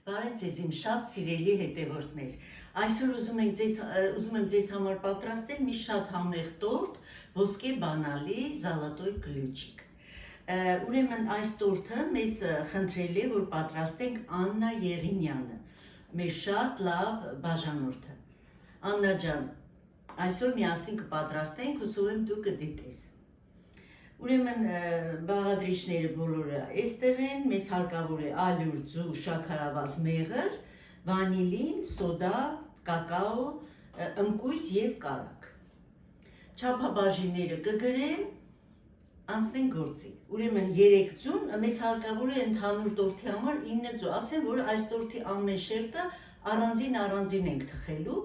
Բարև ձեզ իմ շատ սիրելի հետևորդներ։ Այսօր ուզում եմ ձեզ համար պատրաստել մի շատ համեղ տորտ ոսկե բանալի զալատոյ կլյուչիկ։ Ուրեմն այս տորտը մեզ խնդրել է, որ պատրաստենք Աննա Եղինյանը, մեր շատ լավ բաժանորդը։ Աննա ջան, այսօր միասին կպատրաստենք, հուսով եմ դու կդիտես։ Ուրեմն բաղադրիչները բոլորը այստեղ են, մեզ հարկավոր է ալյուր, ձու, շաքարավազ, մեղր, վանիլին, սոդա, կակաո, ընկույզ և կարագ։ Չափաբաժինները կգրեմ, անցնենք գործի։ Ուրեմն 3 ձուն, մեզ հարկավոր է ընդհանուր տորթի համար 9 ձու, ասեմ, որ այս տորթի ամեն շերտը առանձին ենք թխելու։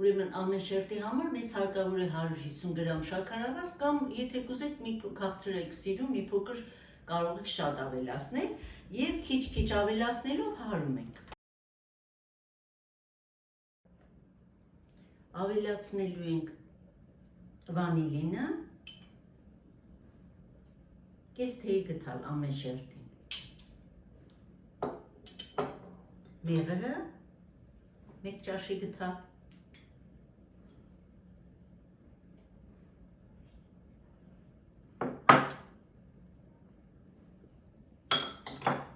Ուրեմն ամեն շերտի համար մեզ հարկավոր է 150 գրամ շաքարավազ կամ եթե կուզեք մի քաղցր եք սիրում, մի փոքր կարող եք շատ ավելացնել և քիչ ավելացնելով հարում ենք։ Ավելացնելու ենք վանիլինը, կես թեյ գթալ ամեն շերտին, մեղրը 1 ճաշի գթալ,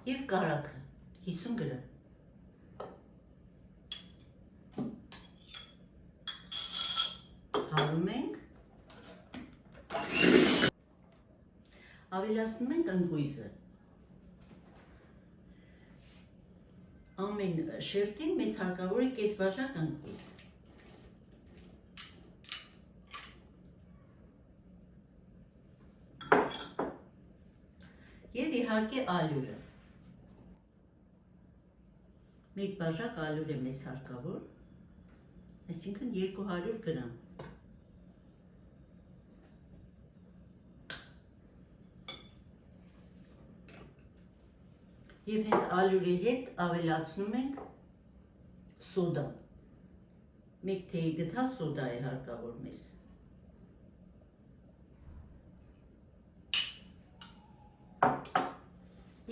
և կարագը 50 գրամ։ Հարում ենք, ավելացնում ենք ընկույզը։ Ամեն շերտին մեզ հարկավոր է կես բաժակ ընկույզ։ Եվ իհարկե ալյուրը։ 1 բաժակ ալյուր է մեզ հարկավոր, այսինքն 200 գրամ։ Եվ հենց ալյուրի հետ ավելացնում ենք սոդա։ 1 թեյ գթալ սոդա է հարկավոր մեզ։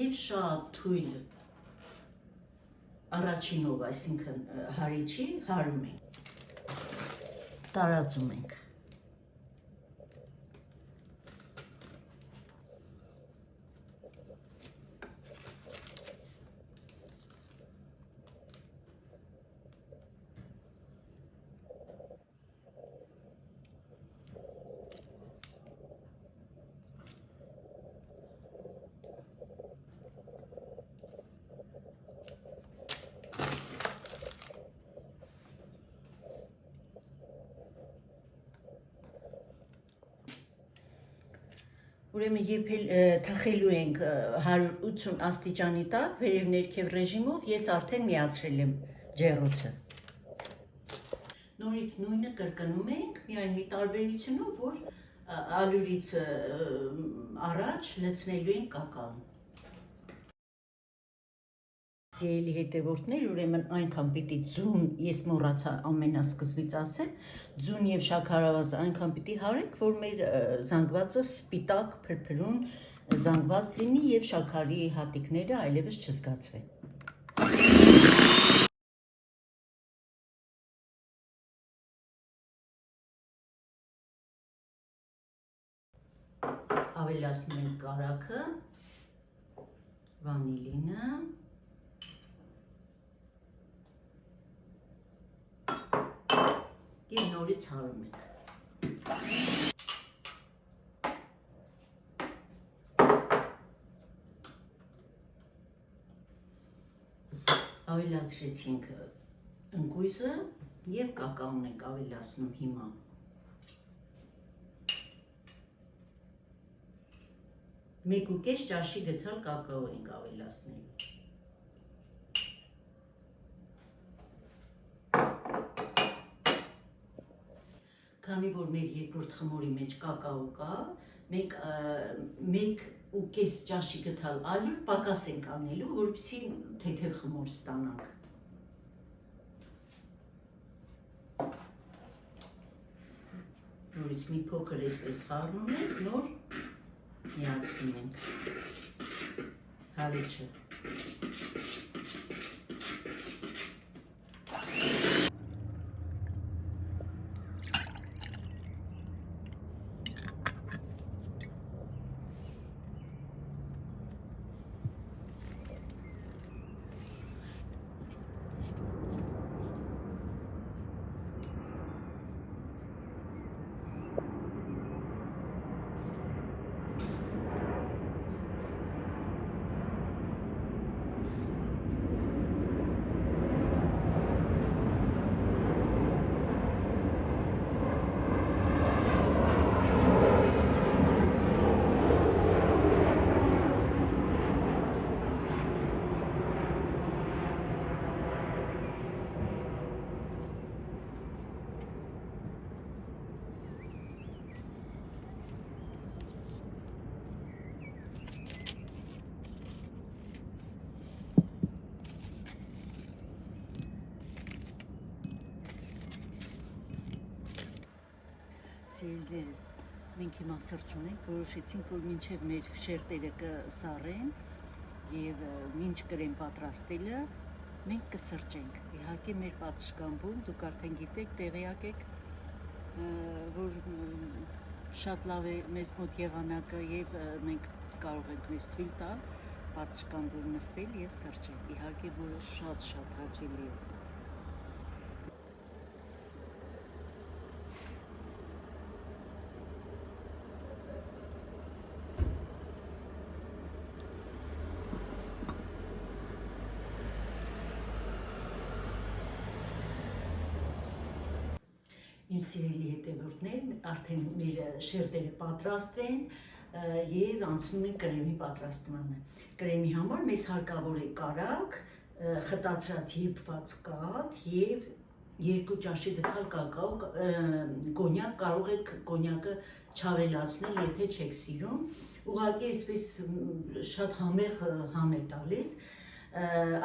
Եվ շատ թույլ առաջինով, այսինքն հարիչի, հարում ենք, տարածում ենք։ Ուրեմն եփել թխելու ենք 180 աստիճանի տակ վերև ներքև ռեժիմով, ես արդեն միացրել եմ ջեռոցը։ Նորից նույնը կրկնում ենք, միայն մի տարբերությունով, որ ալյուրից առաջ լցնելու ենք կակաոն։ Սիրելի հետևորդներ, ուրեմն այնքան պիտի ձուն, ես մոռացա ամենասկզբից ասել, ձուն և շաքարավազը այնքան պիտի հարենք, որ մեր զանգվածը սպիտակ փրփրուն զանգված լինի և շաքարի հատիկները այլևս չզգացվեն։ Ավելացնում ենք կարագը, վանիլինը, և նորից հարում ենք։ Ավելացրեցինք ընկույզը և կակաոն ենք ավելացնում հիմա։ 1,5 ճաշի գթալ կակաո ենք ավելացնելու։ Քանի որ մեր երկրորդ խմորի մեջ կակաո կա, մենք 1,5 ճաշի գթալ ալյուր պակաս ենք անելու, որպեսզի թեթև խմոր ստանանք։ Նորից մի փոքր այսպես խառնում ենք, նոր միացնում ենք հարիչը։ Սիրելիներս, մենք հիմա սրճում ենք, որոշեցինք, որ մինչև մեր շերտերը կսառեն և մինչ կրեմ պատրաստելը, մենք կսրճենք։ Իհարկե մեր պատշգամբում, դուք արդեն գիտեք, տեղյակ եք, որ շատ լավ է մեզ մոտ եղանակը և մենք կարող ենք մեզ թույլ տալ պատշգամբում նստել և սրճել։ Իհարկե, որը շատ հաճելի է։ Իմ սիրելի հետևորդներ, արդեն մեր շերտերը պատրաստ են և անցնում են կրեմի պատրաստմանը։ Կրեմի համար մեզ հարկավոր է կարագ, խտացրած եփված կաթ և 2 ճաշի գդալ կակաո, կոնյակ, կարող եք կոնյակը չավելացնել, եթե չեք սիրում, ուղղակի այսպես շատ համեղ համ է տալիս։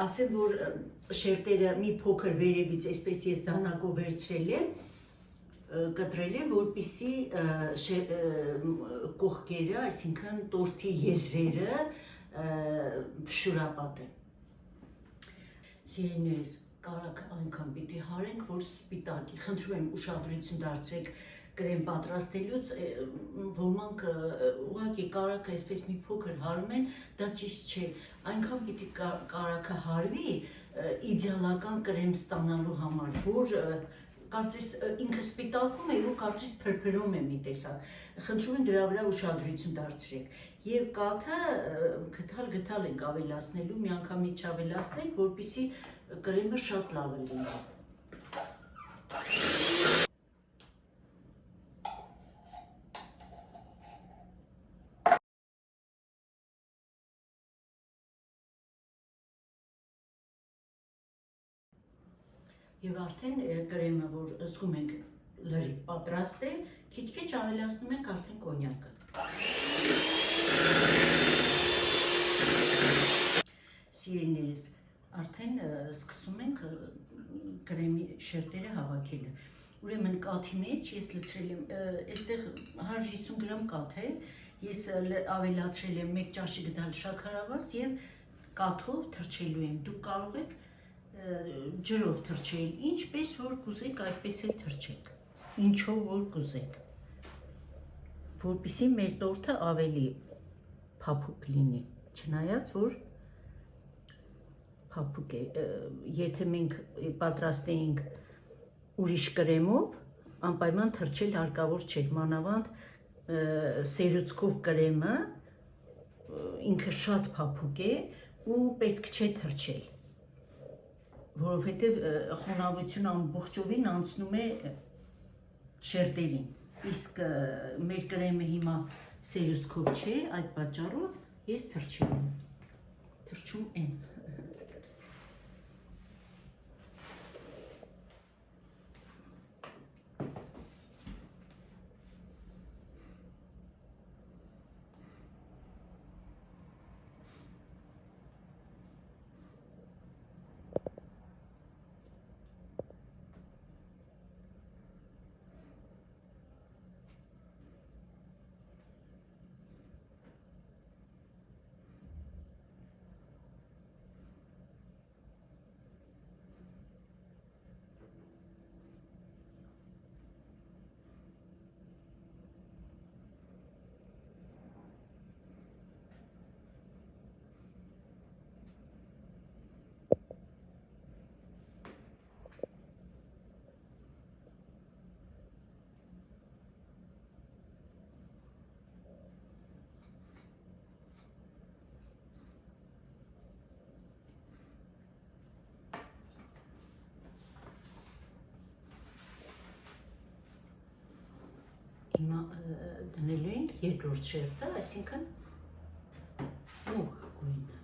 Ասեմ, որ շերտերը մի փոքր վերևից այսպես ես դանակով վերցրել եմ, կտրել եմ, որպեսզի կողքերը, այսինքն տորթի եզրերը շուրապատեն։ Սիրելիներս, կարագ այնքան պիտի հարենք, որ սպիտակի։ Խնդրում եմ ուշադրություն դարձրեք կրեմ պատրաստելուց, ոմանք ուղղակի կարագը այսպես մի փոքր հարում են, դա ճիշտ չէ։ Այնքան պիտի կարագը հարվի իդեալական կրեմ ստանալու համար, որ կարծես ինքը սպիտակում է ու կարծես փրփրում է մի տեսակ։ Խնդրում եմ դրա վրա ուշադրություն դարձրեք։ Եվ կաթը գդալ ենք ավելացնելու, միանգամից չավելացնենք, որպեսզի կրեմը շատ լավ լինի։ Եվ արդեն կրեմը, որ զգում ենք լրիվ պատրաստ է, քիչ-քիչ ավելացնում ենք արդեն կոնյակը։ Սիրելիներս, արդեն սկսում ենք կրեմի շերտերը հավաքելը։ Ուրեմն կաթի մեջ ես լցրել եմ, այստեղ 150 գրամ կաթ է, ես ավելացրել եմ 1 ճաշի գդալ շաքարավազ և կաթով թրջելու եմ։ Դուք կարող եք ջրով թրջել, ինչպես որ կուզեք, այդպես էլ թրջեք, ինչով որ կուզեք, որպեսզի մեր տորթը ավելի փափուկ լինի, չնայած որ փափուկ է, եթե մենք պատրաստեինք ուրիշ կրեմով, անպայման թրջել հարկավոր չէր, մանավանդ սերուցքով կրեմը ինքը շատ փափուկ է ու պետք չէ թրջել, որովհետև խոնավությունը ամբողջովին անցնում է շերտերին, իսկ մեր կրեմը հիմա սերուցքով չէ, այդ պատճառով ես թրջում եմ։ Հիմա դնելու ենք երկրորդ շերտը, այսինքն ուղ գույնը։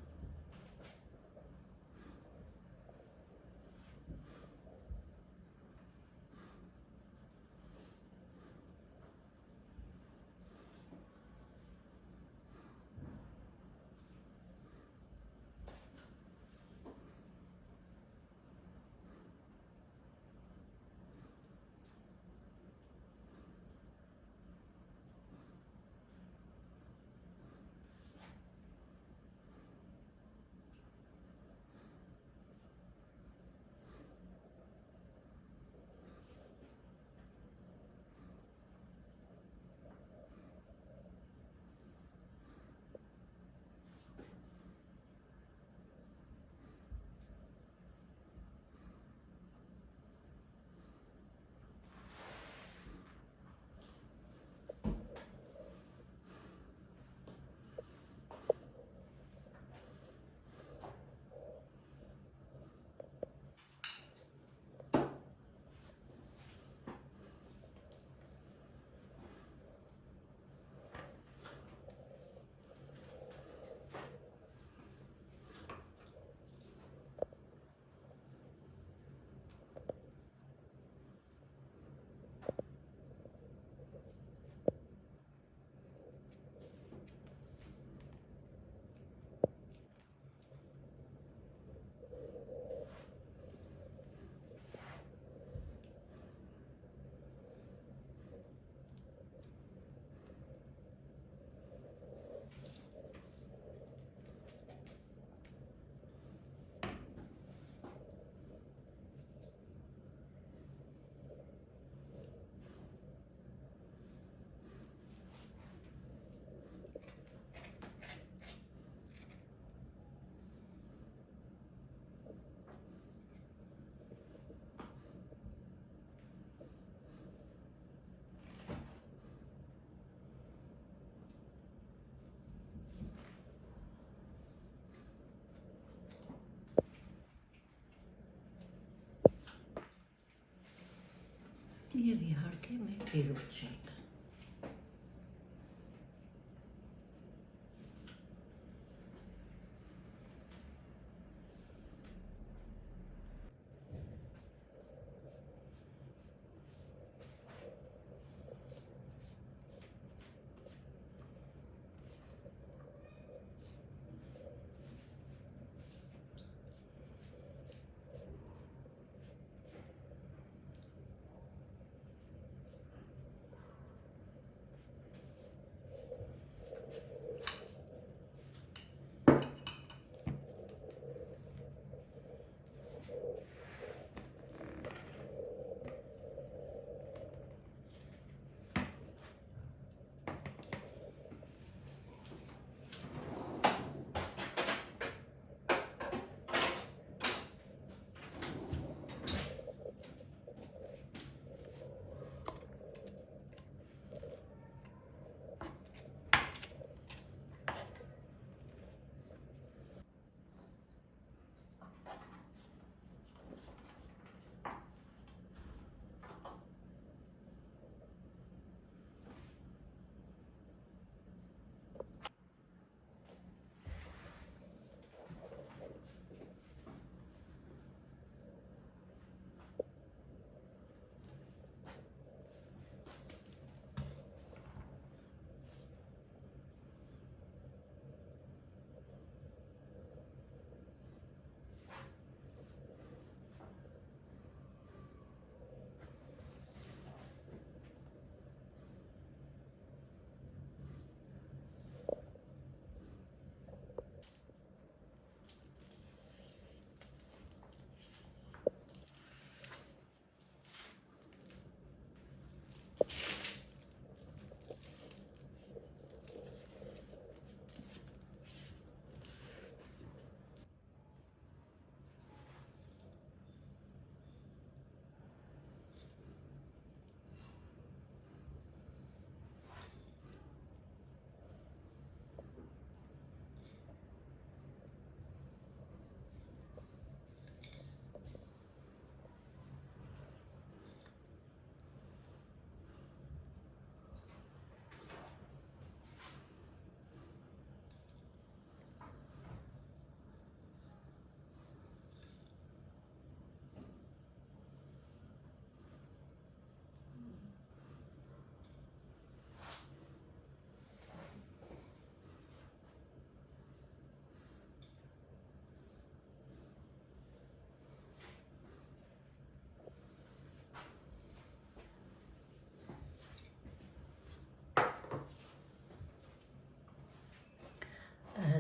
եւ իհարկե մեր երրորդ շերտը։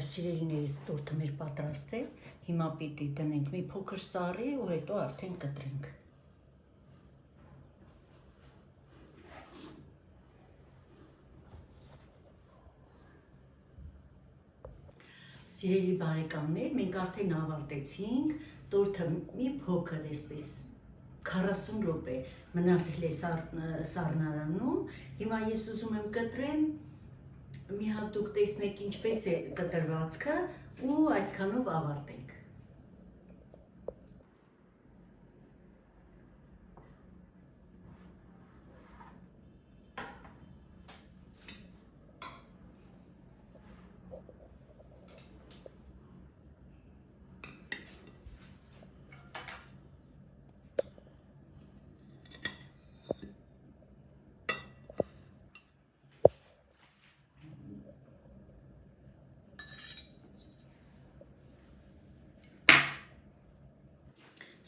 Սիրելիներիս տորթը մեր պատրաստ է, հիմա պիտի դնենք մի փոքր սառի ու հետո արդեն կտրենք։ Սիրելի բարեկամներ, մենք արդեն ավարտեցինք, տորթը մի փոքր էսպես 40 րոպե մնացել է սառնարանում, հիմա ես ուզում եմ կտրեմ, մի հատ դուք տեսնեք ինչպես է կտրվածքը ու այսքանով ավարտենք։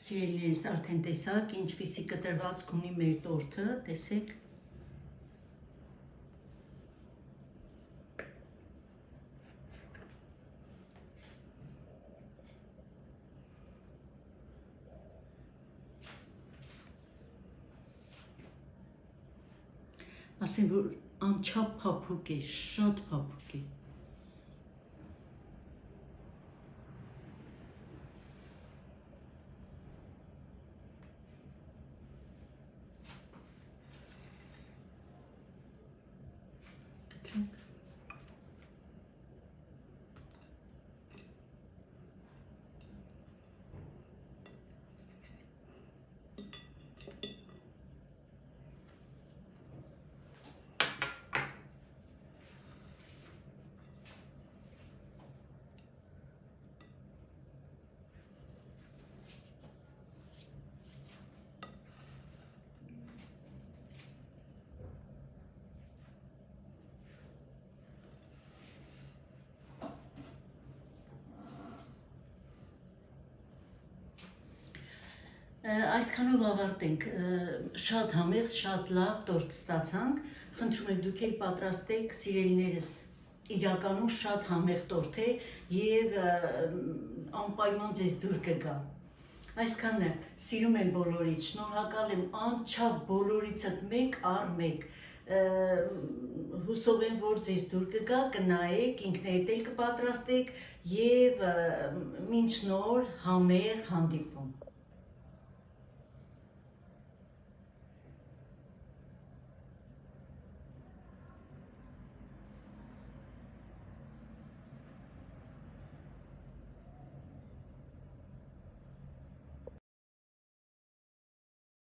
Սիրելիներիս արդեն տեսակ, ինչպիսի կտրվածք ունի մեր տորթը, տեսեք։ Ասեմ, որ անչափ փափուկ է, շատ փափուկ է։ Այսքանով ավարտենք, շատ համեղ, շատ լավ տորտ ստացանք, խնդրում եմ դուք էլ պատրաստեք, սիրելիներս, իրականում շատ համեղ տորտ է և անպայման ձեզ դուր կգա։ Այսքանը սիրում եմ բոլորից, շնորհակալ եմ անչափ բոլորիցդ մեկ առ մեկ, հուսով եմ, որ ձեզ դուր կգա, կնայեք, ինքներդ էլ կպատրաստեք և մինչ նոր համեղ հանդիպում։